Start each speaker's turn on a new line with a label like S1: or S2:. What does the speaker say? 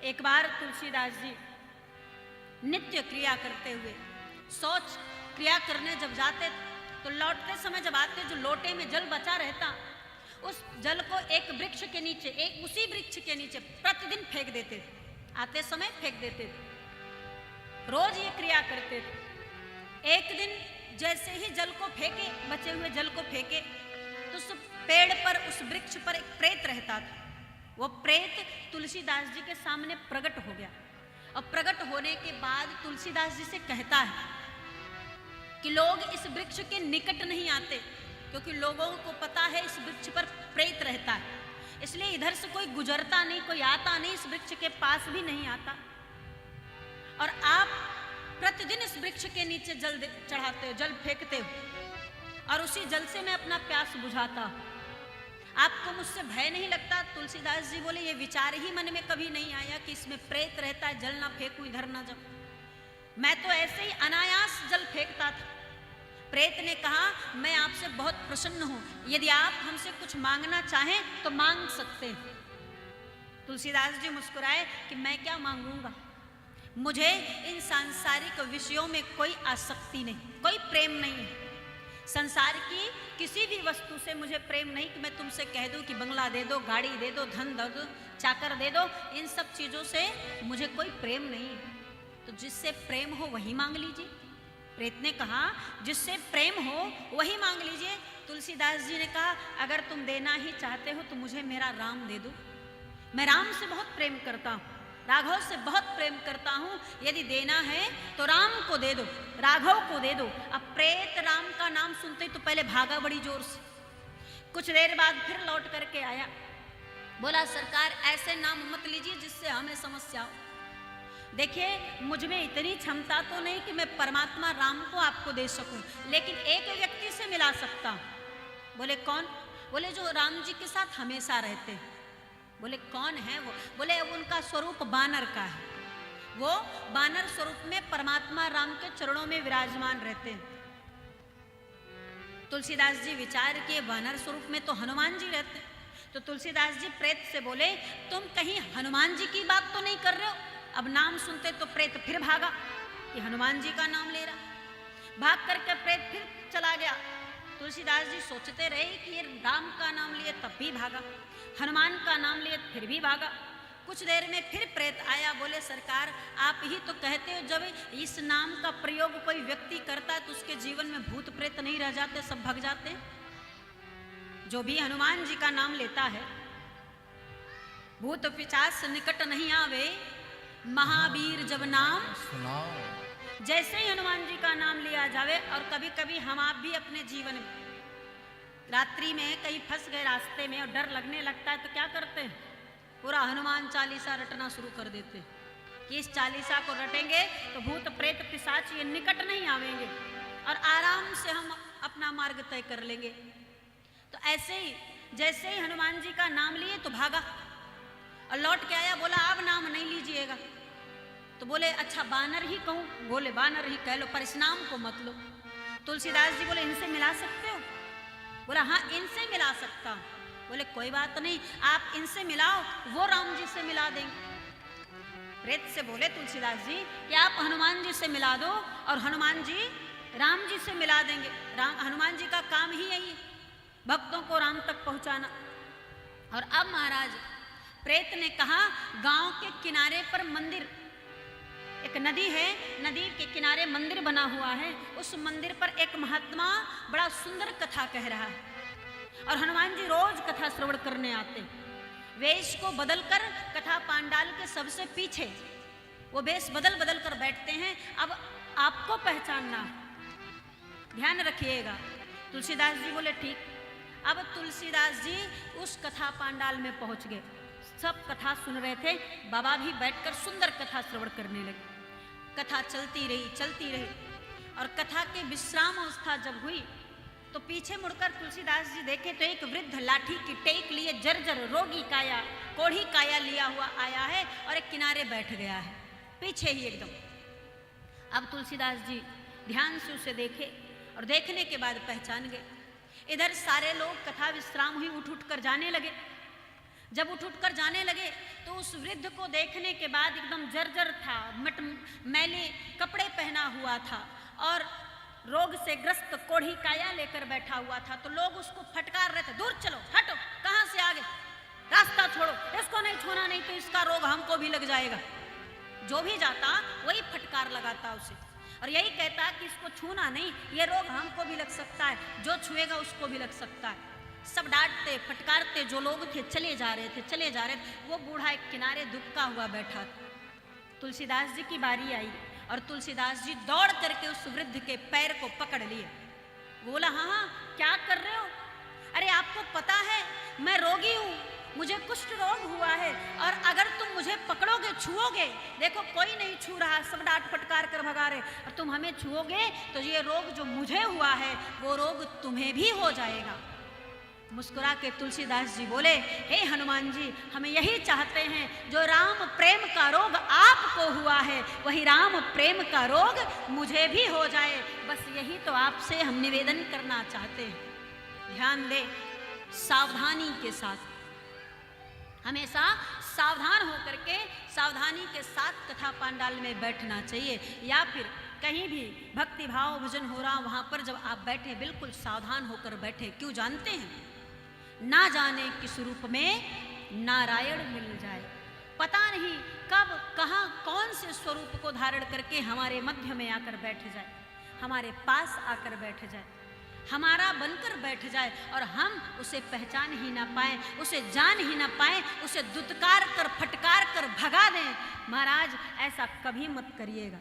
S1: एक बार तुलसीदास जी नित्य क्रिया करते हुए शौच क्रिया करने जब जाते तो लौटते समय जब आते जो लोटे में जल बचा रहता उस जल को एक वृक्ष के नीचे उसी वृक्ष के नीचे प्रतिदिन फेंक देते थे। आते समय फेंक देते थे, रोज ये क्रिया करते थे। एक दिन जैसे ही जल को फेंके, बचे हुए जल को फेंके तो उस पेड़ पर, उस वृक्ष पर एक प्रेत रहता था। वो प्रेत तुलसीदास जी के सामने प्रकट हो गया और प्रकट होने के बाद तुलसीदास जी से कहता है कि लोग इस वृक्ष के निकट नहीं आते क्योंकि लोगों को पता है इस वृक्ष पर प्रेत रहता है, इसलिए इधर से कोई गुजरता नहीं, कोई आता नहीं, इस वृक्ष के पास भी नहीं आता। और आप प्रतिदिन इस वृक्ष के नीचे जल चढ़ाते हो, जल फेंकते हो और उसी जल से मैं अपना प्यास बुझाता हूं। आपको मुझसे भय नहीं लगता? तुलसीदास जी बोले ये विचार ही मन में कभी नहीं आया कि इसमें प्रेत रहता है, जल ना फेंकूं, इधर ना जाऊं। मैं तो ऐसे ही अनायास जल फेंकता था। प्रेत ने कहा मैं आपसे बहुत प्रसन्न हूं, यदि आप हमसे कुछ मांगना चाहें तो मांग सकते हैं। तुलसीदास जी मुस्कुराए कि मैं क्या मांगूंगा, मुझे इन सांसारिक विषयों में कोई आसक्ति नहीं, कोई प्रेम नहीं है। संसार की किसी भी वस्तु से मुझे प्रेम नहीं कि मैं तुमसे कह दूं कि बंगला दे दो, गाड़ी दे दो, धन दे दो, चाकर दे दो, इन सब चीजों से मुझे कोई प्रेम नहीं है। तो जिससे प्रेम हो वही मांग लीजिए। प्रेत ने कहा जिससे प्रेम हो वही मांग लीजिए। तुलसीदास जी ने कहा अगर तुम देना ही चाहते हो तो मुझे मेरा राम दे दो, मैं राम से बहुत प्रेम करता हूं, राघव से बहुत प्रेम करता हूं, यदि देना है तो राम को दे दो, राघव को दे दो। अब प्रेत राम का नाम सुनते तो पहले भागा बड़ी जोर से, कुछ देर बाद फिर लौट करके आया, बोला सरकार ऐसे नाम मत लीजिए जिससे हमें समस्या हो। देखिए मुझ में इतनी क्षमता तो नहीं कि मैं परमात्मा राम को आपको दे सकूं, लेकिन एक व्यक्ति से मिला सकता हूं। बोले कौन? बोले जो राम जी के साथ हमेशा रहते हैं। बोले कौन है वो? बोले उनका स्वरूप बानर का है, वो बानर स्वरूप में परमात्मा राम के चरणों में विराजमान रहते हैं। तुलसीदास जी विचार किए बानर स्वरूप में तो हनुमान जी रहते हैं। तो तुलसीदास जी प्रेत से बोले तुम कहीं हनुमान जी की बात तो नहीं कर रहे हो? अब नाम सुनते तो प्रेत फिर भागा, ये हनुमान जी का नाम ले रहा। भाग करके प्रेत फिर चला गया। तुलसीदास जी सोचते रहे कि ये राम का नाम लिए तब भी भागा, हनुमान का नाम लिए फिर भी भागा। कुछ देर में फिर प्रेत आया, बोले सरकार आप ही तो कहते हो जब इस नाम का प्रयोग कोई व्यक्ति करता है तो उसके जीवन में भूत प्रेत नहीं रह जाते, सब भग जाते हैं। जो भी हनुमान जी का नाम लेता है भूत पिशाच निकट नहीं आवे, महावीर जब नाम सुनाओ। जैसे ही हनुमान जी का नाम लिया जावे, और कभी कभी हम आप भी अपने जीवन में रात्रि में कहीं फंस गए रास्ते में और डर लगने लगता है तो क्या करते हैं? पूरा हनुमान चालीसा रटना शुरू कर देते हैं कि इस चालीसा को रटेंगे तो भूत प्रेत पिशाच ये निकट नहीं आवेंगे और आराम से हम अपना मार्ग तय कर लेंगे। तो ऐसे ही जैसे ही हनुमान जी का नाम लिए तो भागा और लौट के आया, बोला अब नाम नहीं लीजिएगा। तो बोले अच्छा बानर ही कहूं? बोले बानर ही कह लो पर इस नाम को मत लो। तुलसीदास जी बोले इनसे मिला सकते हो? बोला हाँ इनसे मिला सकता हूं। बोले कोई बात नहीं, आप इनसे मिलाओ, वो राम जी से मिला देंगे। प्रेत से बोले तुलसीदास जी कि आप हनुमान जी से मिला दो और हनुमान जी राम जी से मिला देंगे। हनुमान जी का काम ही यही है, भक्तों को राम तक पहुंचाना। और अब महाराज प्रेत ने कहा गांव के किनारे पर मंदिर, एक नदी है, नदी के किनारे मंदिर बना हुआ है, उस मंदिर पर एक महात्मा बड़ा सुंदर कथा कह रहा है और हनुमान जी रोज कथा श्रवण करने आते हैं। वेश को बदलकर कथा पांडाल के सबसे पीछे वो वेश बदल बदल कर बैठते हैं। अब आपको पहचानना है, ध्यान रखिएगा। तुलसीदास जी बोले ठीक। अब तुलसीदास जी उस कथा पांडाल में पहुंच गए, सब कथा सुन रहे थे, बाबा भी बैठकर सुंदर कथा श्रवण करने लगे। कथा चलती रही और कथा के विश्राम अवस्था जब हुई तो पीछे मुड़कर तुलसीदास जी देखे तो एक वृद्ध लाठी की टेक लिए जर्जर रोगी काया, कोढ़ी काया लिया हुआ आया है और एक किनारे बैठ गया है, पीछे ही एकदम। अब तुलसीदास जी ध्यान से उसे देखे और देखने के बाद पहचान गए। इधर सारे लोग कथा विश्राम हुई उठ उठ कर जाने लगे। जब उठ कर जाने लगे तो उस वृद्ध को देखने के बाद एकदम जर्जर था, मैले कपड़े पहना हुआ था और रोग से ग्रस्त कोढ़ी काया लेकर बैठा हुआ था। तो लोग उसको फटकार रहे थे, दूर चलो, हटो, कहां से आगे, रास्ता छोड़ो, इसको नहीं छूना, नहीं तो इसका रोग हमको भी लग जाएगा। जो भी जाता वही फटकार लगाता उसे और यही कहता कि इसको छूना नहीं, ये रोग हमको भी लग सकता है, जो छुएगा उसको भी लग सकता है। सब डांटते फटकारते जो लोग थे चले जा रहे थे। वो बूढ़ा एक किनारे दुबका हुआ बैठा था। तुलसीदास जी की बारी आई और तुलसीदास जी दौड़ करके उस वृद्ध के पैर को पकड़ लिए। बोला, हाँ, क्या कर रहे हो? अरे आपको पता है मैं रोगी हूँ, मुझे कुष्ठ रोग हुआ है और अगर तुम मुझे पकड़ोगे, छुओगे, देखो कोई नहीं छू रहा, सब डांट फटकार कर भगा रहे, और तुम हमें छुओगे तो ये रोग जो मुझे हुआ है वो रोग तुम्हें भी हो जाएगा। मुस्कुरा के तुलसीदास जी बोले, हे हनुमान जी, हम यही चाहते हैं जो राम प्रेम का रोग आपको हुआ है वही राम प्रेम का रोग मुझे भी हो जाए, बस यही तो आपसे हम निवेदन करना चाहते हैं। ध्यान दे, सावधानी के साथ, हमेशा सावधान होकर के सावधानी के साथ कथा पांडाल में बैठना चाहिए, या फिर कहीं भी भक्ति भाव भजन हो रहा वहां पर जब आप बैठे बिल्कुल सावधान होकर बैठे। क्यों जानते हैं? ना जाने किस रूप में नारायण मिल जाए, पता नहीं कब कहां कौन से स्वरूप को धारण करके हमारे मध्य में आकर बैठ जाए, हमारे पास आकर बैठ जाए, हमारा बनकर बैठ जाए और हम उसे पहचान ही ना पाए, उसे जान ही ना पाए, उसे दुत्कार कर फटकार कर भगा दें। महाराज ऐसा कभी मत करिएगा।